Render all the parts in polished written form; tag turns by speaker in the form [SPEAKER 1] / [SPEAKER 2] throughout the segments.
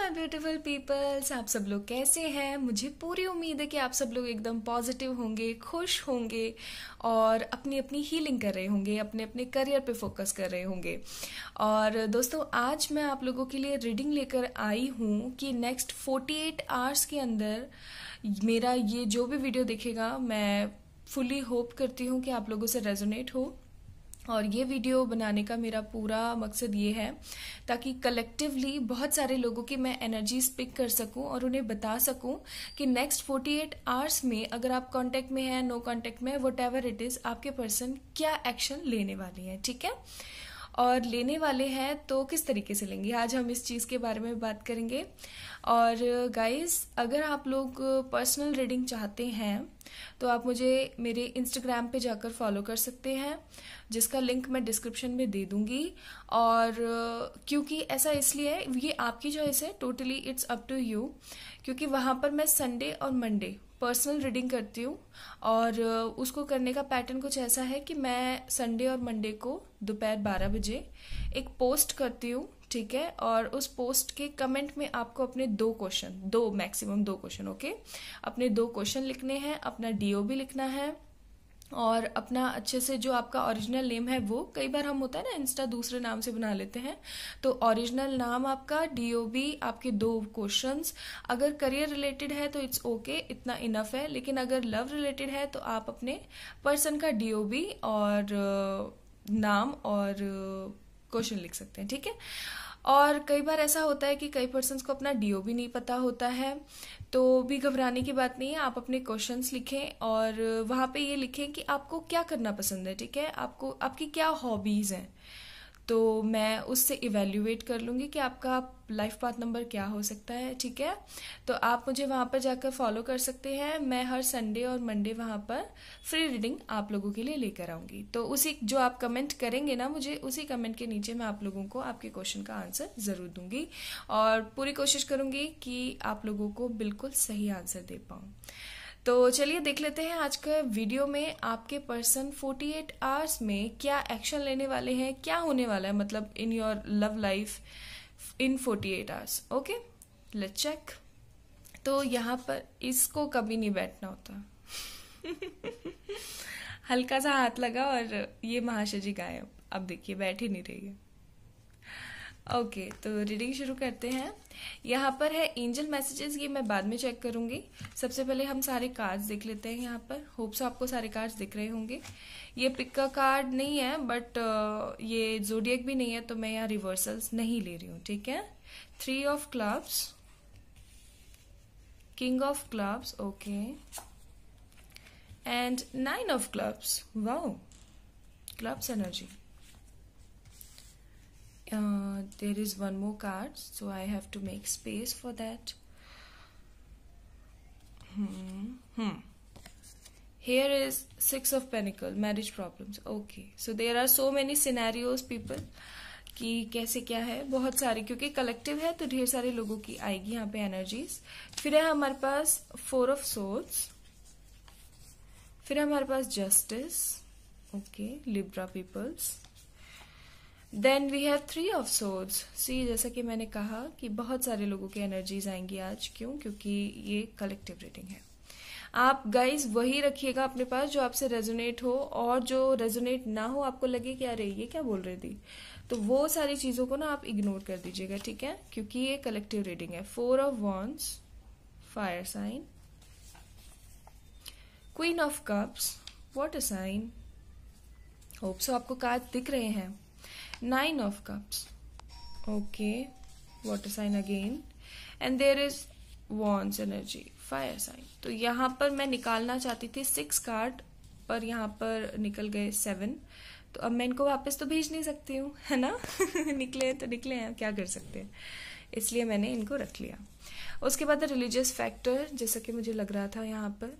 [SPEAKER 1] My beautiful peoples, आप सब लोग कैसे हैं। मुझे पूरी उम्मीद है कि आप सब लोग एकदम पॉजिटिव होंगे, खुश होंगे और अपनी अपनी हीलिंग कर रहे होंगे, अपने अपने करियर पे फोकस कर रहे होंगे। और दोस्तों, आज मैं आप लोगों के लिए रीडिंग लेकर आई हूँ कि नेक्स्ट 48 आवर्स के अंदर मेरा ये जो भी वीडियो दिखेगा, मैं फुली होप करती हूँ कि आप लोगों से रेजोनेट हो। और ये वीडियो बनाने का मेरा पूरा मकसद ये है ताकि कलेक्टिवली बहुत सारे लोगों की मैं एनर्जीज पिक कर सकूं और उन्हें बता सकूं कि नेक्स्ट 48 आवर्स में अगर आप कांटेक्ट में हैं, नो कांटेक्ट में, वट एवर इट इज, आपके पर्सन क्या एक्शन लेने वाले हैं। ठीक है, और लेने वाले हैं तो किस तरीके से लेंगे, आज हम इस चीज़ के बारे में बात करेंगे। और गाइस, अगर आप लोग पर्सनल रीडिंग चाहते हैं तो आप मुझे मेरे इंस्टाग्राम पे जाकर फॉलो कर सकते हैं, जिसका लिंक मैं डिस्क्रिप्शन में दे दूंगी। और क्योंकि ऐसा इसलिए है, ये आपकी चॉइस है, totally it's up to you, क्योंकि वहाँ पर मैं संडे और मंडे पर्सनल रीडिंग करती हूँ। और उसको करने का पैटर्न कुछ ऐसा है कि मैं संडे और मंडे को दोपहर 12 बजे एक पोस्ट करती हूँ, ठीक है। और उस पोस्ट के कमेंट में आपको अपने मैक्सिमम दो क्वेश्चन, ओके, अपने 2 क्वेश्चन लिखने हैं, अपना डीओबी लिखना है और अपना अच्छे से जो आपका ओरिजिनल नेम है वो, कई बार हम होता है ना इंस्टा दूसरे नाम से बना लेते हैं, तो ओरिजिनल नाम आपका, डीओबी, आपके 2 क्वेश्चंस। अगर करियर रिलेटेड है तो इट्स ओके, इतना इनफ है। लेकिन अगर लव रिलेटेड है तो आप अपने पर्सन का डीओबी और नाम और क्वेश्चन लिख सकते हैं, ठीक है। और कई बार ऐसा होता है कि कई पर्सन्स को अपना डीओ भी नहीं पता होता है, तो भी घबराने की बात नहीं है। आप अपने क्वेश्चंस लिखें और वहाँ पे ये लिखें कि आपको क्या करना पसंद है, ठीक है, आपको आपकी क्या हॉबीज़ हैं। तो मैं उससे इवेल्युएट कर लूँगी कि आपका लाइफ पाथ नंबर क्या हो सकता है, ठीक है। तो आप मुझे वहाँ पर जाकर फॉलो कर सकते हैं। मैं हर संडे और मंडे वहाँ पर फ्री रीडिंग आप लोगों के लिए लेकर आऊँगी। तो उसी जो आप कमेंट करेंगे ना मुझे, उसी कमेंट के नीचे मैं आप लोगों को आपके क्वेश्चन का आंसर ज़रूर दूंगी और पूरी कोशिश करूँगी कि आप लोगों को बिल्कुल सही आंसर दे पाऊँ। तो चलिए देख लेते हैं आज के वीडियो में आपके पर्सन 48 आवर्स में क्या एक्शन लेने वाले हैं, क्या होने वाला है, मतलब in your love life in 48 hours. Okay, let's check. तो यहाँ पर इसको कभी नहीं बैठना होता हल्का सा हाथ लगा और ये महाशय जी गायब। अब देखिए बैठ ही नहीं रही है। ओके, तो रीडिंग शुरू करते हैं। यहाँ पर है एंजल मैसेजेस, ये मैं बाद में चेक करूंगी। सबसे पहले हम सारे कार्ड्स देख लेते हैं। यहाँ पर होप्स आपको सारे कार्ड्स दिख रहे होंगे। ये पिक का कार्ड नहीं है, बट ये जोडियक भी नहीं है, तो मैं यहाँ रिवर्सल्स नहीं ले रही हूँ, ठीक है। 3 of clubs, king of clubs, okay, and 9 of clubs. Wow, clubs energy. There is one more card, so I have to make space for that. Here is 6 of Pentacles, marriage problems. Okay, so there are so many scenarios, people, कि कैसे क्या है, बहुत सारी, क्योंकि collective है तो ढेर सारे लोगों की आएगी यहाँ पे एनर्जीज। फिर है हमारे पास 4 ऑफ सोर्ड्स, फिर है हमारे पास justice, okay, Libra peoples. Then we have 3 of swords. See, जैसा कि मैंने कहा कि बहुत सारे लोगों की एनर्जीज आएंगी आज। क्यों? क्योंकि ये कलेक्टिव रीडिंग है। आप गाइज वही रखिएगा अपने पास जो आपसे रेजोनेट हो, और जो रेजोनेट ना हो, आपको लगे कि अरे ये क्या बोल रही थी, तो वो सारी चीजों को ना आप इग्नोर कर दीजिएगा, ठीक है, क्योंकि ये कलेक्टिव रीडिंग है। 4 of wands, fire sign, queen of cups, water sign. Hope so आपको कार्ड दिख रहे हैं। 9 of cups, okay, water sign again, and there is wands energy, fire sign। तो यहाँ पर मैं निकालना चाहती थी 6 कार्ड, पर यहाँ पर निकल गए 7, तो अब मैं इनको वापस तो भेज नहीं सकती हूँ, है ना निकले तो निकले हैं, क्या कर सकते हैं, इसलिए मैंने इनको रख लिया। उसके बाद रिलीजियस फैक्टर, जैसा कि मुझे लग रहा था यहाँ पर।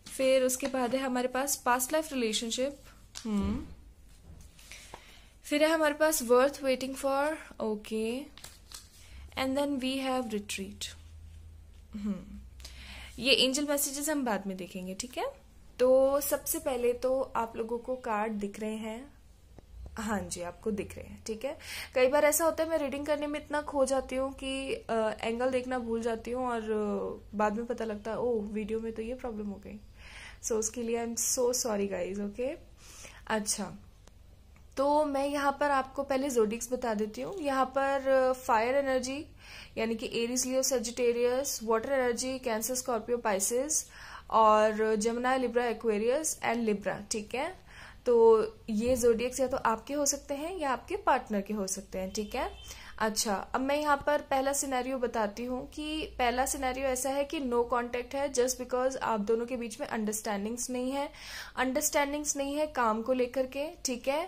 [SPEAKER 1] फिर उसके बाद है हमारे पास पास्ट लाइफ रिलेशनशिप, फिर है हमारे पास worth waiting for, okay, and then we have retreat. ये एंजल मैसेजेस हम बाद में देखेंगे, ठीक है। तो सबसे पहले तो आप लोगों को कार्ड दिख रहे हैं, हाँ जी, आपको दिख रहे हैं, ठीक है। कई बार ऐसा होता है मैं रीडिंग करने में इतना खो जाती हूँ कि एंगल देखना भूल जाती हूँ, और बाद में पता लगता है ओह वीडियो में तो ये प्रॉब्लम हो गई। सो उसके लिए I am so sorry guys, okay. अच्छा, तो मैं यहाँ पर आपको पहले जोडिक्स बता देती हूँ। यहाँ पर फायर एनर्जी यानी कि Aries, Leo, Sagittarius, water energy Cancer, Scorpio, Pisces, और Gemini, Libra, Aquarius and Libra, ठीक है। तो ये जोडियक्स या तो आपके हो सकते हैं या आपके पार्टनर के हो सकते हैं, ठीक है। अच्छा, अब मैं यहाँ पर पहला सिनेरियो बताती हूँ कि पहला सिनेरियो ऐसा है कि नो कांटेक्ट है जस्ट बिकॉज आप दोनों के बीच में अंडरस्टैंडिंग्स नहीं है काम को लेकर के, ठीक है।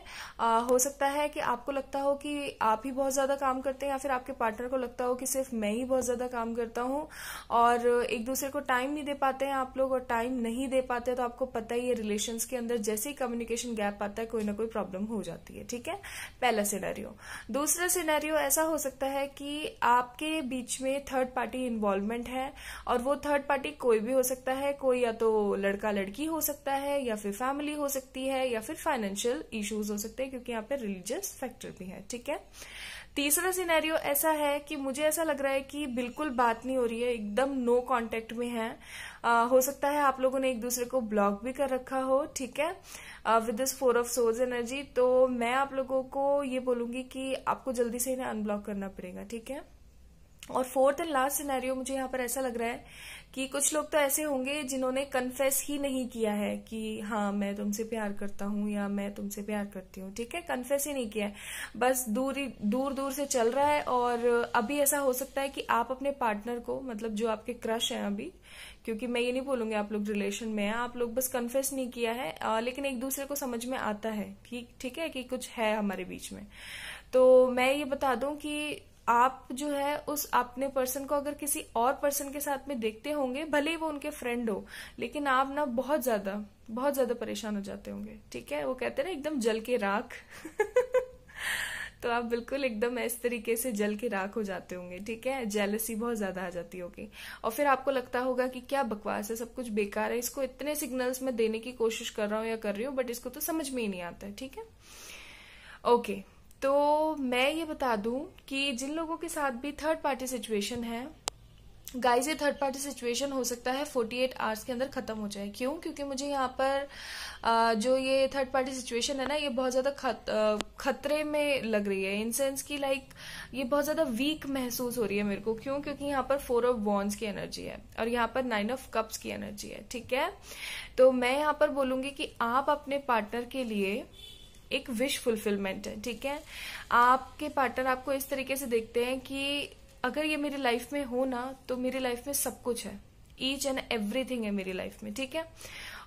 [SPEAKER 1] हो सकता है कि आपको लगता हो कि आप ही बहुत ज्यादा काम करते हैं, या फिर आपके पार्टनर को लगता हो कि सिर्फ मैं ही बहुत ज्यादा काम करता हूँ, और एक दूसरे को टाइम नहीं दे पाते हैं आप लोग, और टाइम नहीं दे पाते तो आपको पता ही है रिलेशंस के अंदर जैसे ही कम्युनिकेशन गैप आता है कोई ना कोई प्रॉब्लम हो जाती है, ठीक है। पहला सिनेरियो। दूसरा सिनेरियो ऐसा हो सकता है कि आपके बीच में थर्ड पार्टी इन्वॉल्वमेंट है, और वो थर्ड पार्टी कोई भी हो सकता है, कोई या तो लड़का लड़की हो सकता है, या फिर फैमिली हो सकती है, या फिर फाइनेंशियल इश्यूज हो सकते हैं, क्योंकि यहाँ पे रिलीजियस फैक्टर भी है, ठीक है। तीसरा सिनेरियो ऐसा है कि मुझे ऐसा लग रहा है कि बिल्कुल बात नहीं हो रही है, एकदम नो कांटेक्ट में है। हो सकता है आप लोगों ने एक दूसरे को ब्लॉक भी कर रखा हो, ठीक है, with this 4 of swords energy. तो मैं आप लोगों को ये बोलूंगी कि आपको जल्दी से इन्हें अनब्लॉक करना पड़ेगा, ठीक है। और फोर्थ एंड लास्ट सिनेरियो मुझे यहाँ पर ऐसा लग रहा है कि कुछ लोग तो ऐसे होंगे जिन्होंने कन्फेस ही नहीं किया है कि हाँ मैं तुमसे प्यार करता हूँ या मैं तुमसे प्यार करती हूँ, ठीक है। कन्फेस ही नहीं किया है, बस दूर दूर से चल रहा है। और अभी ऐसा हो सकता है कि आप अपने पार्टनर को, मतलब जो आपके क्रश हैं अभी, क्योंकि मैं ये नहीं बोलूंगी आप लोग रिलेशन में हैं, आप लोग बस कन्फेस नहीं किया है, लेकिन एक दूसरे को समझ में आता है कि ठीक है कि कुछ है हमारे बीच में। तो मैं ये बता दूं कि आप जो है उस अपने पर्सन को अगर किसी और पर्सन के साथ में देखते होंगे, भले ही वो उनके फ्रेंड हो, लेकिन आप ना बहुत ज्यादा परेशान हो जाते होंगे, ठीक है। वो कहते हैं ना एकदम जल के राख तो आप बिल्कुल एकदम इस तरीके से जल के राख हो जाते होंगे, ठीक है। जेलसी बहुत ज्यादा आ जाती होगी, और फिर आपको लगता होगा कि क्या बकवास है, सब कुछ बेकार है, इसको इतने सिग्नल्स मैं देने की कोशिश कर रहा हूँ या कर रही हूँ, बट इसको तो समझ में ही नहीं आता है, ठीक है। ओके, तो मैं ये बता दूं कि जिन लोगों के साथ भी थर्ड पार्टी सिचुएशन है, गाइस ये थर्ड पार्टी सिचुएशन हो सकता है 48 आवर्स के अंदर खत्म हो जाए। क्यों? क्योंकि मुझे यहाँ पर जो ये थर्ड पार्टी सिचुएशन है ना, ये बहुत ज्यादा खतरे में लग रही है, इन सेंस की लाइक ये बहुत ज्यादा वीक महसूस हो रही है मेरे को। क्यों? क्योंकि यहाँ पर 4 ऑफ वॉन्ड्स की एनर्जी है और यहाँ पर 9 ऑफ कप्स की एनर्जी है, ठीक है। तो मैं यहाँ पर बोलूंगी कि आप अपने पार्टनर के लिए एक विश फुलफिलमेंट है, ठीक है। आपके पार्टनर आपको इस तरीके से देखते हैं कि अगर ये मेरी लाइफ में हो ना, तो मेरी लाइफ में सब कुछ है, ईच एंड एवरीथिंग है मेरी लाइफ में, ठीक है।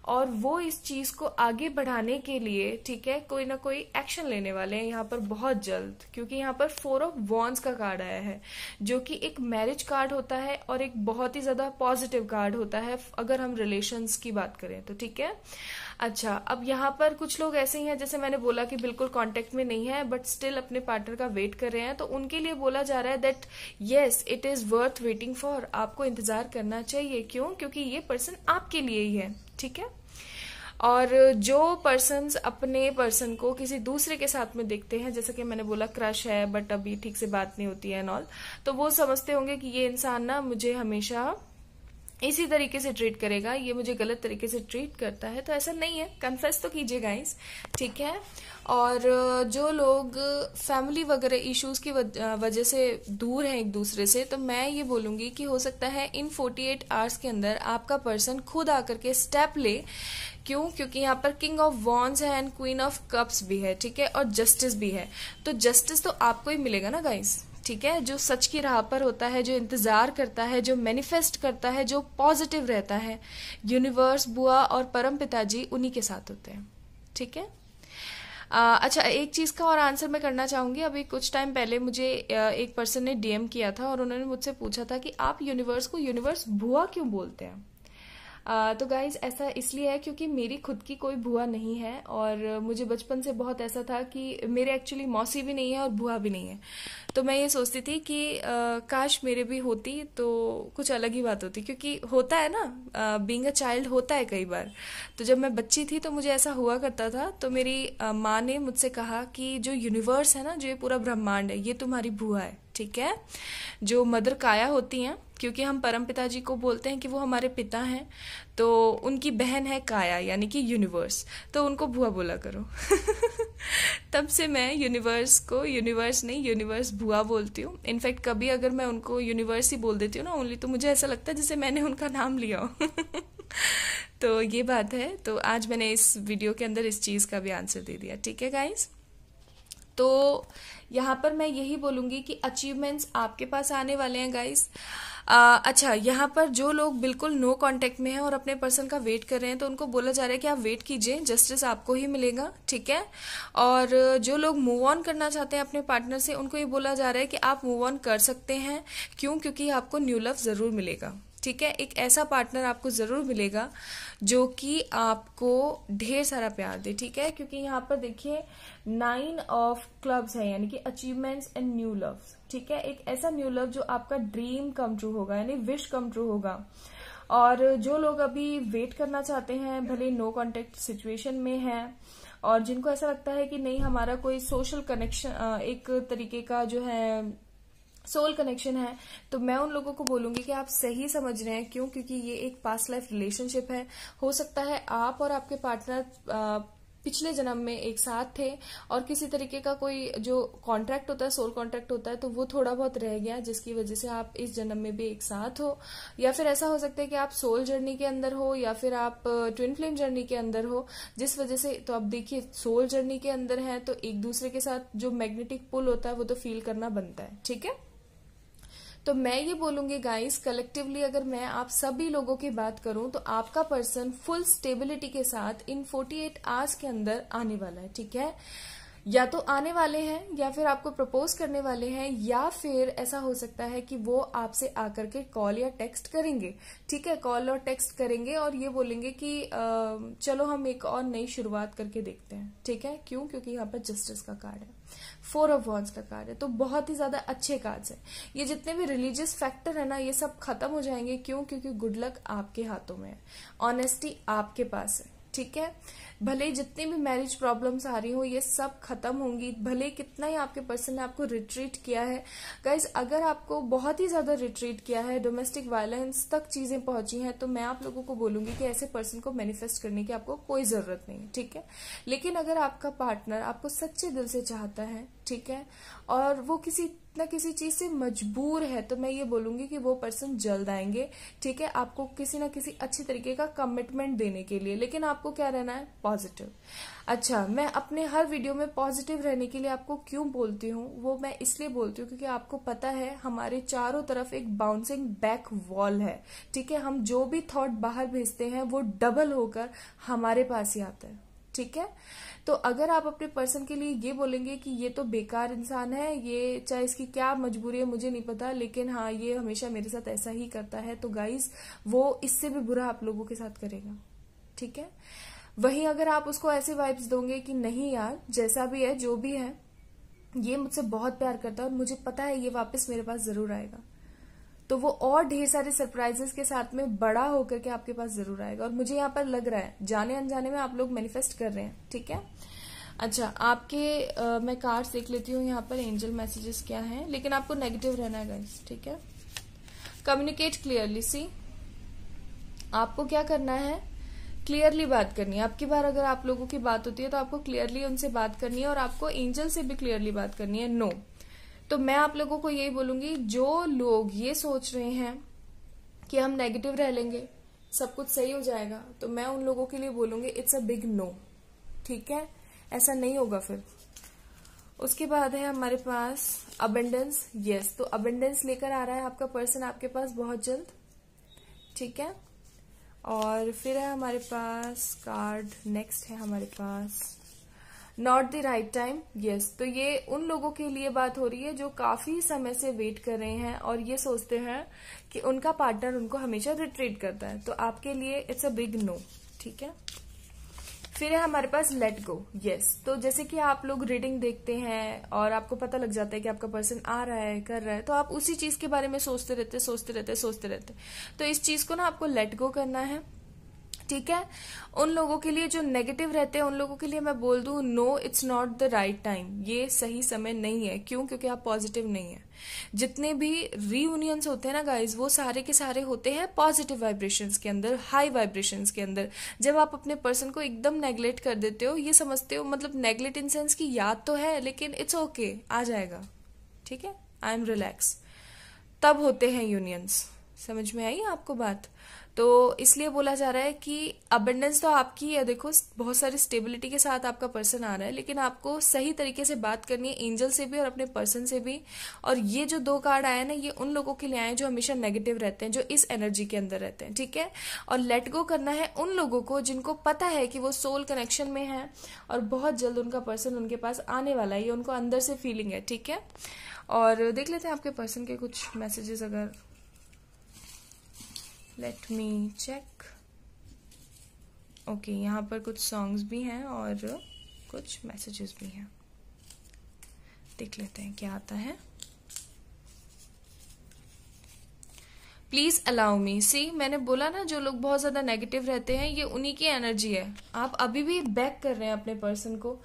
[SPEAKER 1] और वो इस चीज को आगे बढ़ाने के लिए, ठीक है, कोई ना कोई एक्शन लेने वाले हैं यहाँ पर बहुत जल्द, क्योंकि यहाँ पर 4 ऑफ वॉन्ड्स का कार्ड आया है, जो कि एक मैरिज कार्ड होता है और एक बहुत ही ज्यादा पॉजिटिव कार्ड होता है अगर हम रिलेशंस की बात करें तो, ठीक है। अच्छा, अब यहाँ पर कुछ लोग ऐसे ही हैं, जैसे मैंने बोला कि बिल्कुल कांटेक्ट में नहीं है बट स्टिल अपने पार्टनर का वेट कर रहे हैं, तो उनके लिए बोला जा रहा है that yes it is worth waiting for, आपको इंतजार करना चाहिए। क्यों? क्योंकि ये पर्सन आपके लिए ही है, ठीक है। और जो पर्सन्स अपने पर्सन को किसी दूसरे के साथ में देखते हैं, जैसा कि मैंने बोला क्रश है बट अभी ठीक से बात नहीं होती है एंड ऑल, तो वो समझते होंगे कि ये इंसान ना मुझे हमेशा इसी तरीके से ट्रीट करेगा, ये मुझे गलत तरीके से ट्रीट करता है। तो ऐसा नहीं है, कन्फेस तो कीजिए गाइस, ठीक है। और जो लोग फैमिली वगैरह इश्यूज की वजह से दूर हैं एक दूसरे से, तो मैं ये बोलूंगी कि हो सकता है इन 48 आवर्स के अंदर आपका पर्सन खुद आकर के स्टेप ले। क्यों? क्योंकि यहाँ पर किंग ऑफ वॉन्ड्स है एंड क्वीन ऑफ कप्स भी है, ठीक है, और जस्टिस भी है। तो जस्टिस तो आपको ही मिलेगा ना गाइस, ठीक है। जो सच की राह पर होता है, जो इंतजार करता है, जो मैनिफेस्ट करता है, जो पॉजिटिव रहता है, यूनिवर्स, बुआ और परम पिताजी उन्हीं के साथ होते हैं, ठीक है। अच्छा, एक चीज का और आंसर मैं करना चाहूंगी। अभी कुछ टाइम पहले मुझे एक पर्सन ने डीएम किया था और उन्होंने मुझसे पूछा था कि आप यूनिवर्स को यूनिवर्स बुआ क्यों बोलते हैं। तो गाइज ऐसा इसलिए है क्योंकि मेरी खुद की कोई बुआ नहीं है, और मुझे बचपन से बहुत ऐसा था कि मेरे एक्चुअली मौसी भी नहीं है और बुआ भी नहीं है। तो मैं ये सोचती थी कि काश मेरे भी होती तो कुछ अलग ही बात होती, क्योंकि होता है ना, बीइंग अ चाइल्ड होता है कई बार। तो जब मैं बच्ची थी तो मुझे ऐसा हुआ करता था, तो मेरी माँ ने मुझसे कहा कि जो यूनिवर्स है ना, जो ये पूरा ब्रह्मांड है, ये तुम्हारी बुआ है, ठीक है। जो मदर काया होती हैं, क्योंकि हम परम पिताजी को बोलते हैं कि वो हमारे पिता हैं, तो उनकी बहन है काया यानी कि यूनिवर्स, तो उनको बुआ बोला करो। तब से मैं यूनिवर्स को यूनिवर्स नहीं, यूनिवर्स बुआ बोलती हूँ। इनफैक्ट कभी अगर मैं उनको यूनिवर्स ही बोल देती हूँ ना ओनली, तो मुझे ऐसा लगता है जैसे मैंने उनका नाम लिया हो। तो ये बात है। तो आज मैंने इस वीडियो के अंदर इस चीज़ का भी आंसर दे दिया, ठीक है गाइज। तो यहाँ पर मैं यही बोलूंगी कि अचीवमेंट्स आपके पास आने वाले हैं गाइस। अच्छा, यहाँ पर जो लोग बिल्कुल नो कांटेक्ट में हैं और अपने पर्सन का वेट कर रहे हैं, तो उनको बोला जा रहा है कि आप वेट कीजिए, जस्टिस आपको ही मिलेगा, ठीक है। और जो लोग मूव ऑन करना चाहते हैं अपने पार्टनर से, उनको ये बोला जा रहा है कि आप मूव ऑन कर सकते हैं। क्यों? क्योंकि आपको न्यू लव जरूर मिलेगा, ठीक है। एक ऐसा पार्टनर आपको जरूर मिलेगा जो कि आपको ढेर सारा प्यार दे, ठीक है। क्योंकि यहाँ पर देखिए 9 ऑफ क्लब्स है, यानी कि अचीवमेंट्स एंड न्यू लव, ठीक है। एक ऐसा न्यू लव जो आपका ड्रीम कम ट्रू होगा, यानी विश कम ट्रू होगा। और जो लोग अभी वेट करना चाहते हैं, भले नो कॉन्टेक्ट सिचुएशन में है, और जिनको ऐसा लगता है कि नहीं हमारा कोई सोशल कनेक्शन, एक तरीके का जो है सोल कनेक्शन है, तो मैं उन लोगों को बोलूंगी कि आप सही समझ रहे हैं। क्यों? क्योंकि ये एक पास्ट लाइफ रिलेशनशिप है। हो सकता है आप और आपके पार्टनर पिछले जन्म में एक साथ थे, और किसी तरीके का कोई जो कॉन्ट्रैक्ट होता है, सोल कॉन्ट्रैक्ट होता है, तो वो थोड़ा बहुत रह गया, जिसकी वजह से आप इस जन्म में भी एक साथ हो। या फिर ऐसा हो सकता है कि आप सोल जर्नी के अंदर हो, या फिर आप ट्विन फ्लेम जर्नी के अंदर हो, जिस वजह से, तो अब देखिए सोल जर्नी के अंदर है तो एक दूसरे के साथ जो मैग्नेटिक पुल होता है वो तो फील करना बनता है, ठीक है। तो मैं ये बोलूंगी गाइस, कलेक्टिवली अगर मैं आप सभी लोगों की बात करूं, तो आपका पर्सन फुल स्टेबिलिटी के साथ इन 48 आवर्स के अंदर आने वाला है, ठीक है। या तो आने वाले हैं, या फिर आपको प्रपोज करने वाले हैं, या फिर ऐसा हो सकता है कि वो आपसे आकर के कॉल या टेक्स्ट करेंगे, ठीक है। कॉल और टेक्स्ट करेंगे और ये बोलेंगे कि चलो हम एक और नई शुरुआत करके देखते हैं, ठीक है। क्यों? क्योंकि यहाँ पर जस्टिस का कार्ड है, 4 ऑफ वॉन्ड्स का कार्ड है, तो बहुत ही ज्यादा अच्छे कार्ड्स हैं। ये जितने भी रिलीजियस फैक्टर है ना, ये सब खत्म हो जाएंगे। क्यों? क्योंकि गुड लक आपके हाथों में है, ऑनेस्टी आपके पास है, ठीक है। भले जितनी भी मैरिज प्रॉब्लम्स आ रही हो, ये सब खत्म होंगी। भले कितना ही आपके पर्सन ने आपको रिट्रीट किया है गाइज, अगर आपको बहुत ही ज्यादा रिट्रीट किया है, डोमेस्टिक वायलेंस तक चीजें पहुंची हैं, तो मैं आप लोगों को बोलूंगी कि ऐसे पर्सन को मैनिफेस्ट करने की आपको कोई जरूरत नहीं है, ठीक है। लेकिन अगर आपका पार्टनर आपको सच्चे दिल से चाहता है, ठीक है, और वो किसी न किसी चीज से मजबूर है, तो मैं ये बोलूंगी कि वो पर्सन जल्द आएंगे, ठीक है, आपको किसी न किसी अच्छी तरीके का कमिटमेंट देने के लिए। लेकिन आपको क्या रहना है? पॉजिटिव। अच्छा, मैं अपने हर वीडियो में पॉजिटिव रहने के लिए आपको क्यों बोलती हूँ? वो मैं इसलिए बोलती हूँ क्योंकि आपको पता है हमारे चारों तरफ एक बाउंसिंग बैक वॉल है, ठीक है। हम जो भी थॉट बाहर भेजते हैं वो डबल होकर हमारे पास ही आता है, ठीक है। तो अगर आप अपने पर्सन के लिए ये बोलेंगे कि ये तो बेकार इंसान है, ये चाहे इसकी क्या मजबूरी है मुझे नहीं पता, लेकिन हाँ ये हमेशा मेरे साथ ऐसा ही करता है, तो गाइज वो इससे भी बुरा आप लोगों के साथ करेगा, ठीक है। वहीं अगर आप उसको ऐसे वाइब्स दोगे कि नहीं यार, जैसा भी है जो भी है, ये मुझसे बहुत प्यार करता है और मुझे पता है ये वापस मेरे पास जरूर आएगा, तो वो और ढेर सारे सरप्राइजेस के साथ में बड़ा होकर के आपके पास जरूर आएगा। और मुझे यहाँ पर लग रहा है जाने अनजाने में आप लोग मैनिफेस्ट कर रहे हैं, ठीक है। अच्छा, आपके मैं कार्ड्स देख लेती हूँ यहाँ पर एंजल मैसेजेस क्या हैं, लेकिन आपको नेगेटिव रहना है गाइस, ठीक है। Communicate clearly. सी, आपको क्या करना है? क्लियरली बात करनी है। अब की बार अगर आप लोगों की बात होती है तो आपको क्लियरली उनसे बात करनी है, और आपको एंजल से भी क्लियरली बात करनी है। नो, तो मैं आप लोगों को यही बोलूंगी, जो लोग ये सोच रहे हैं कि हम नेगेटिव रह लेंगे सब कुछ सही हो जाएगा, तो मैं उन लोगों के लिए बोलूंगी इट्स अ बिग नो, ठीक है। ऐसा नहीं होगा फिर। उसके बाद है हमारे पास अबेंडेंस। यस, तो अबेंडेंस लेकर आ रहा है आपका पर्सन आपके पास बहुत जल्द, ठीक है। और फिर है हमारे पास कार्ड, नेक्स्ट है हमारे पास not the right time, yes. तो ये उन लोगों के लिए बात हो रही है जो काफी समय से वेट कर रहे हैं और ये सोचते हैं कि उनका पार्टनर उनको हमेशा रिट्रीट करता है, तो आपके लिए इट्स अ बिग नो, ठीक है। फिर है हमारे पास लेट गो, यस। तो जैसे कि आप लोग रीडिंग देखते हैं और आपको पता लग जाता है कि आपका पर्सन आ रहा है, कर रहा है, तो आप उसी चीज के बारे में सोचते रहते। तो इस चीज को ना आपको लेट गो करना है, ठीक है। उन लोगों के लिए जो नेगेटिव रहते हैं उन लोगों के लिए मैं बोल दूं, no it's not the right time, ये सही समय नहीं है। क्यों? क्योंकि आप पॉजिटिव नहीं है। जितने भी रीयूनियंस होते हैं ना गाइज, वो सारे के सारे होते हैं पॉजिटिव वाइब्रेशंस के अंदर, हाई वाइब्रेशंस के अंदर। जब आप अपने पर्सन को एकदम नेग्लेक्ट कर देते हो, ये समझते हो, मतलब नेग्लेक्ट इन सेंस की याद तो है लेकिन इट्स ओके, आ जाएगा, ठीक है, आई एम रिलैक्स, तब होते हैं यूनियंस। समझ में आई आपको बात? तो इसलिए बोला जा रहा है कि अबंडेंस तो आपकी है, देखो बहुत सारी स्टेबिलिटी के साथ आपका पर्सन आ रहा है, लेकिन आपको सही तरीके से बात करनी है एंजल से भी और अपने पर्सन से भी। और ये जो 2 कार्ड आए ना, ये उन लोगों के लिए आए जो हमेशा नेगेटिव रहते हैं, जो इस एनर्जी के अंदर रहते हैं, ठीक है। और लेट गो करना है उन लोगों को जिनको पता है कि वो सोल कनेक्शन में है और बहुत जल्द उनका पर्सन उनके पास आने वाला है, ये उनको अंदर से फीलिंग है, ठीक है। और देख लेते हैं आपके पर्सन के कुछ मैसेजेस, अगर लेट मी चेक। ओके, यहाँ पर कुछ सॉन्ग्स भी हैं और कुछ मैसेजेस भी हैं, देख लेते हैं क्या आता है। प्लीज अलाउ मी, सी मैंने बोला ना, जो लोग बहुत ज्यादा नेगेटिव रहते हैं ये उन्हीं की एनर्जी है। आप अभी भी बैक कर रहे हैं अपने पर्सन को,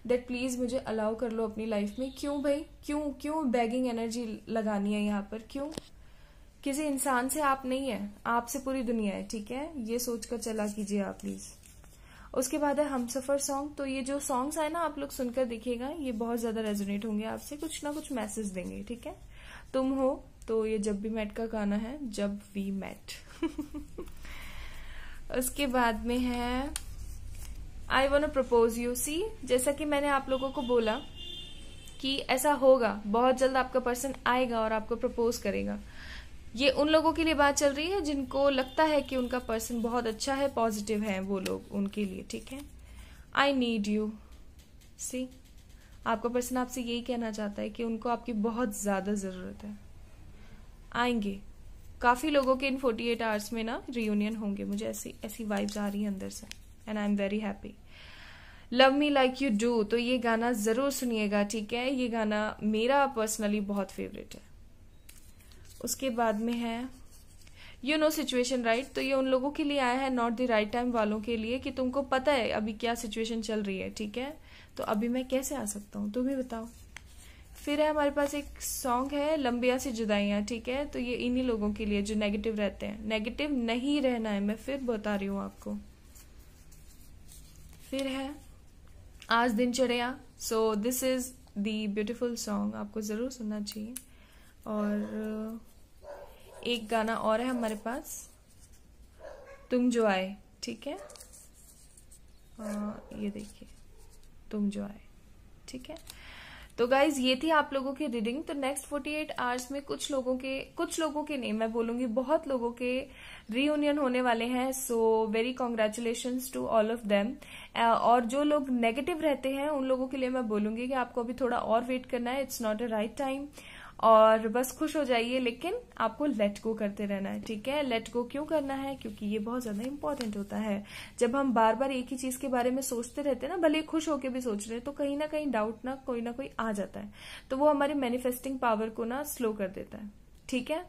[SPEAKER 1] दैट प्लीज मुझे अलाउ कर लो अपनी लाइफ में। क्यों भाई, क्यों बैगिंग एनर्जी लगानी है यहाँ पर? क्यों? किसी इंसान से आप नहीं है, आपसे पूरी दुनिया है, ठीक है। ये सोचकर चला कीजिए आप प्लीज। उसके बाद है हम सफर सॉन्ग। तो ये जो सॉन्ग्स आए ना, आप लोग सुनकर देखिएगा, ये बहुत ज्यादा रेजोनेट होंगे आपसे, कुछ ना कुछ मैसेज देंगे, ठीक है। तुम हो, तो ये जब भी मेट का गाना है, जब वी मेट। उसके बाद में है I want to propose you. See, जैसा कि मैंने आप लोगों को बोला कि ऐसा होगा, बहुत जल्द आपका पर्सन आएगा और आपको प्रपोज करेगा। ये उन लोगों के लिए बात चल रही है जिनको लगता है कि उनका पर्सन बहुत अच्छा है, पॉजिटिव है वो लोग, उनके लिए, ठीक है। आई नीड यू, सी आपका पर्सन आपसे यही कहना चाहता है कि उनको आपकी बहुत ज्यादा जरूरत है। आएंगे काफी लोगों के इन 48 आवर्स में ना रियूनियन होंगे, मुझे ऐसी वाइब्स आ रही है अंदर से, and I am very happy. Love me like you do, तो ये गाना जरूर सुनिएगा, ठीक है। ये गाना मेरा पर्सनली बहुत फेवरेट है। उसके बाद में है यू नो सिचुएशन राइट। तो ये उन लोगों के लिए आया है, नॉट द राइट टाइम वालों के लिए, कि तुमको पता है अभी क्या सिचुएशन चल रही है, ठीक है। तो अभी मैं कैसे आ सकता हूँ, तुम ही बताओ। फिर है हमारे पास एक सॉन्ग है, लंबिया सी जुदाइयां, ठीक है। तो ये इन्हीं लोगों के लिए जो नेगेटिव रहते हैं, नेगेटिव नहीं रहना है, मैं फिर बता रही हूँ आपको। फिर है आज दिनचर्या। So this is the beautiful song, आपको जरूर सुनना चाहिए। और एक गाना और है हमारे पास, तुम जो आए, ठीक है। ये देखिए, तुम जो आए, ठीक है। तो गाइज ये थी आप लोगों की रीडिंग। तो नेक्स्ट 48 आवर्स में कुछ लोगों के नहीं, मैं बोलूंगी बहुत लोगों के रीयूनियन होने वाले हैं। So very congratulations to all of them. और जो लोग नेगेटिव रहते हैं उन लोगों के लिए मैं बोलूंगी कि आपको अभी थोड़ा और वेट करना है, it's not a right time. और बस खुश हो जाइए, लेकिन आपको लेट गो करते रहना है, ठीक है। लेट गो क्यों करना है? क्योंकि ये बहुत ज्यादा इंपॉर्टेंट होता है। जब हम बार बार एक ही चीज के बारे में सोचते रहते हैं ना, भले खुश होके भी सोच रहे हैं, तो कहीं ना कहीं डाउट ना कोई आ जाता है, तो वो हमारी मैनिफेस्टिंग पावर को ना स्लो कर देता है, ठीक है।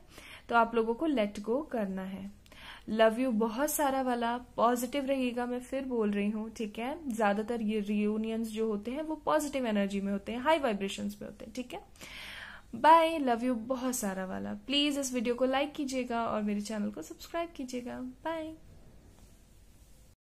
[SPEAKER 1] तो आप लोगों को लेट गो करना है। लव यू बहुत सारा वाला, पॉजिटिव रहिएगा, मैं फिर बोल रही हूँ, ठीक है। ज्यादातर ये रियूनियंस जो होते हैं वो पॉजिटिव एनर्जी में होते हैं, हाई वाइब्रेशंस में होते हैं, ठीक है। बाय, लव यू बहुत सारा वाला। प्लीज इस वीडियो को लाइक कीजिएगा और मेरे चैनल को सब्सक्राइब कीजिएगा। बाय।